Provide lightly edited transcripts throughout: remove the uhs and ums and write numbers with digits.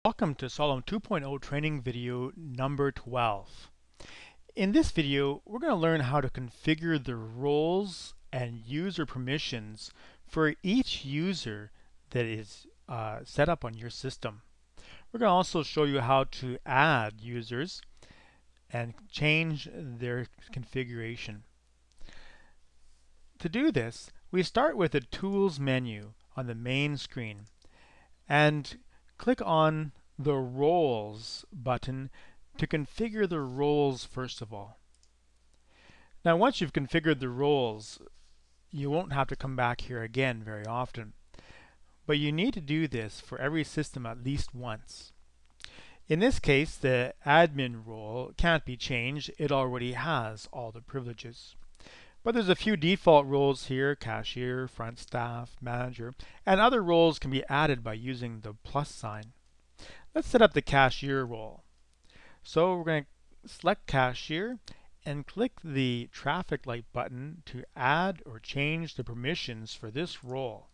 Welcome to Solum 2.0 training video number 12. In this video, we're going to learn how to configure the roles and user permissions for each user that is set up on your system. We're going to also show you how to add users and change their configuration. To do this, we start with the Tools menu on the main screen and click on the Roles button to configure the roles first of all. Now once you've configured the roles, you won't have to come back here again very often. But you need to do this for every system at least once. In this case, the admin role can't be changed. It already has all the privileges. But there's a few default roles here: cashier, front staff, manager, and other roles can be added by using the plus sign. Let's set up the cashier role. So we're going to select cashier and click the traffic light button to add or change the permissions for this role.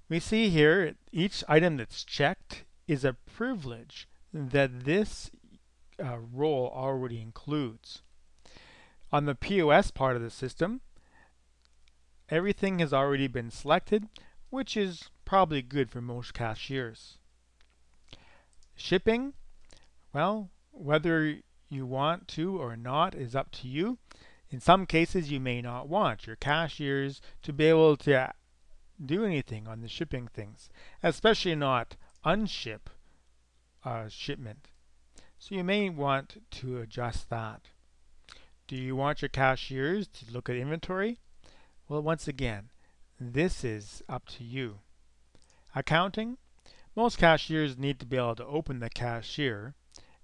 We see here each item that's checked is a privilege that this role already includes. On the POS part of the system, everything has already been selected, which is probably good for most cashiers. Shipping, well, whether you want to or not is up to you. In some cases, you may not want your cashiers to be able to do anything on the shipping things, especially not unship shipment. So you may want to adjust that. Do you want your cashiers to look at inventory? Well, once again, this is up to you. Accounting, most cashiers need to be able to open the cashier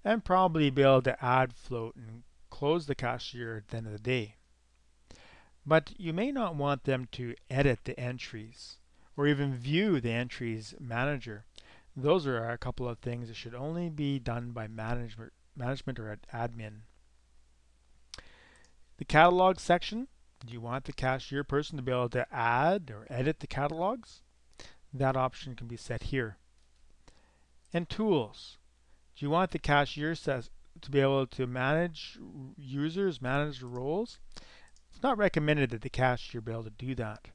and probably be able to add float and close the cashier at the end of the day. But you may not want them to edit the entries or even view the entries manager. Those are a couple of things that should only be done by management or admin. The catalog section, do you want the cashier person to be able to add or edit the catalogs? That option can be set here. And tools, do you want the cashier to be able to manage users, manage roles? It's not recommended that the cashier be able to do that.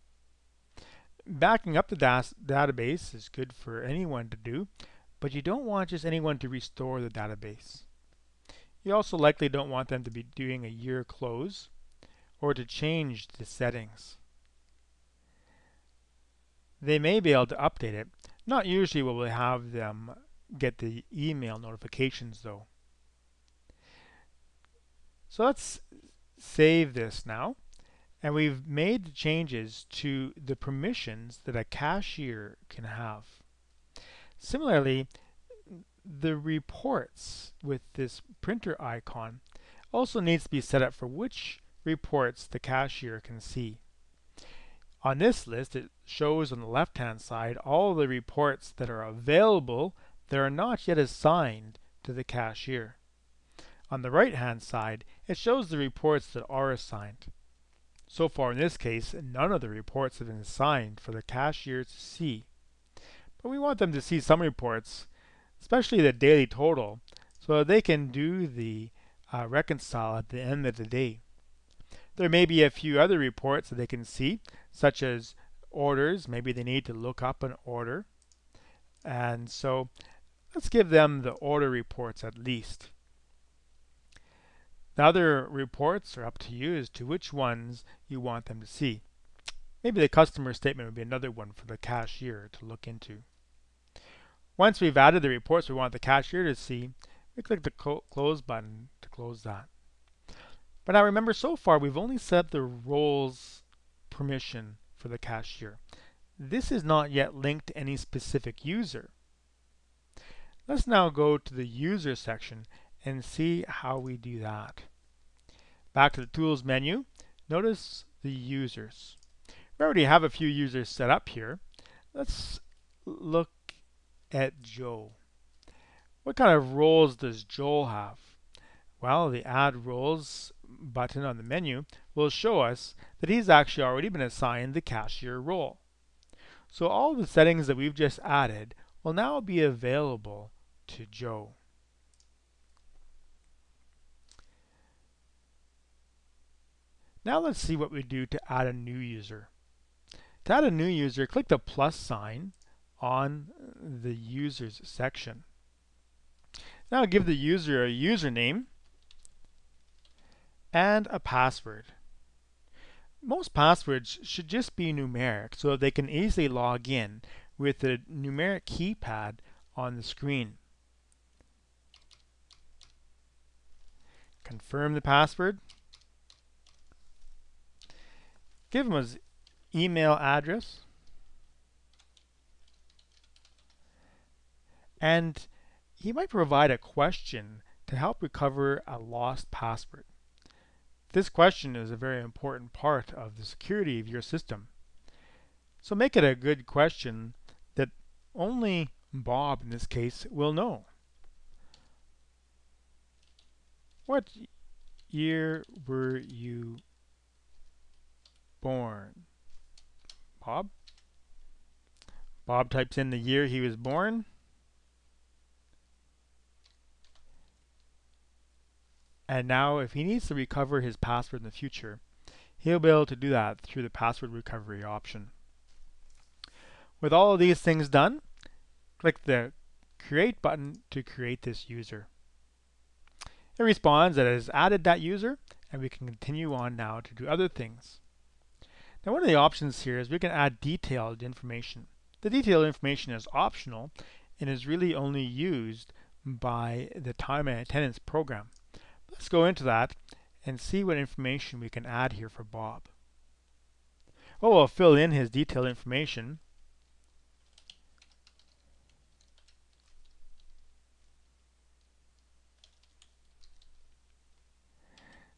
Backing up the database is good for anyone to do, but you don't want just anyone to restore the database. You also likely don't want them to be doing a year close or to change the settings. They may be able to update it. Not usually will we have them get the email notifications though. So let's save this now. And we've made the changes to the permissions that a cashier can have. Similarly, the reports with this printer icon also needs to be set up for which reports the cashier can see. On this list, it shows on the left-hand side all the reports that are available that are not yet assigned to the cashier. On the right-hand side, it shows the reports that are assigned. So far in this case, none of the reports have been assigned for the cashier to see. But we want them to see some reports, especially the daily total, so that they can do the reconcile at the end of the day. There may be a few other reports that they can see, such as orders. Maybe they need to look up an order. And so let's give them the order reports at least. The other reports are up to you as to which ones you want them to see. Maybe the customer statement would be another one for the cashier to look into. Once we've added the reports we want the cashier to see, we click the close button to close that. But now remember, so far we've only set the roles permission for the cashier. This is not yet linked to any specific user. Let's now go to the user section and see how we do that. Back to the Tools menu, notice the users. We already have a few users set up here. Let's look at Joe. What kind of roles does Joel have? Well, the Add Roles button on the menu will show us that he's actually already been assigned the cashier role. So all the settings that we've just added will now be available to Joe. Now let's see what we do to add a new user. To add a new user, click the plus sign on the users section. Now give the user a username and a password. Most passwords should just be numeric so that they can easily log in with the numeric keypad on the screen. Confirm the password. Give him his email address. And he might provide a question to help recover a lost password. This question is a very important part of the security of your system. So make it a good question that only Bob, in this case, will know. What year were you born? Bob? Bob types in the year he was born. And now if he needs to recover his password in the future, he'll be able to do that through the password recovery option. With all of these things done, click the Create button to create this user. It responds that it has added that user, and we can continue on now to do other things. Now one of the options here is we can add detailed information. The detailed information is optional and is really only used by the time and attendance program. Let's go into that and see what information we can add here for Bob. Well, we'll fill in his detailed information.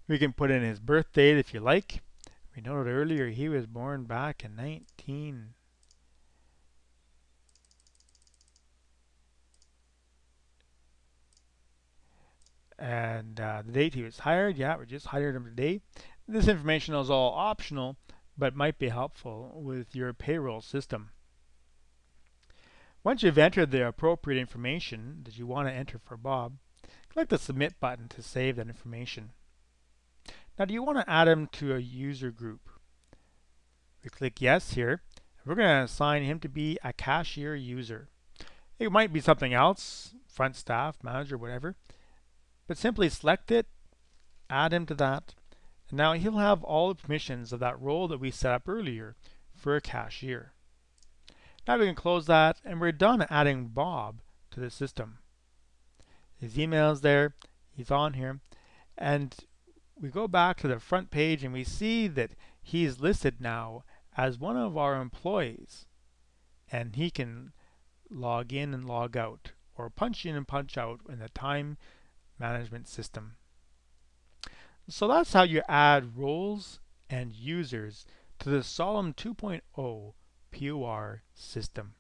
We can put in his birth date if you like. We noted earlier he was born back in 19. And the date he was hired, yeah, we just hired him today. This information is all optional, but might be helpful with your payroll system. Once you've entered the appropriate information that you want to enter for Bob, click the Submit button to save that information. Now, do you want to add him to a user group? We click Yes here. We're going to assign him to be a cashier user. It might be something else, front staff, manager, whatever. But simply select it, add him to that, and now he'll have all the permissions of that role that we set up earlier for a cashier. Now we can close that, and we're done adding Bob to the system. His email's there, he's on here, and we go back to the front page and we see that he's listed now as one of our employees, and he can log in and log out, or punch in and punch out in the time management system. So that's how you add roles and users to the Solum 2.0 POR system.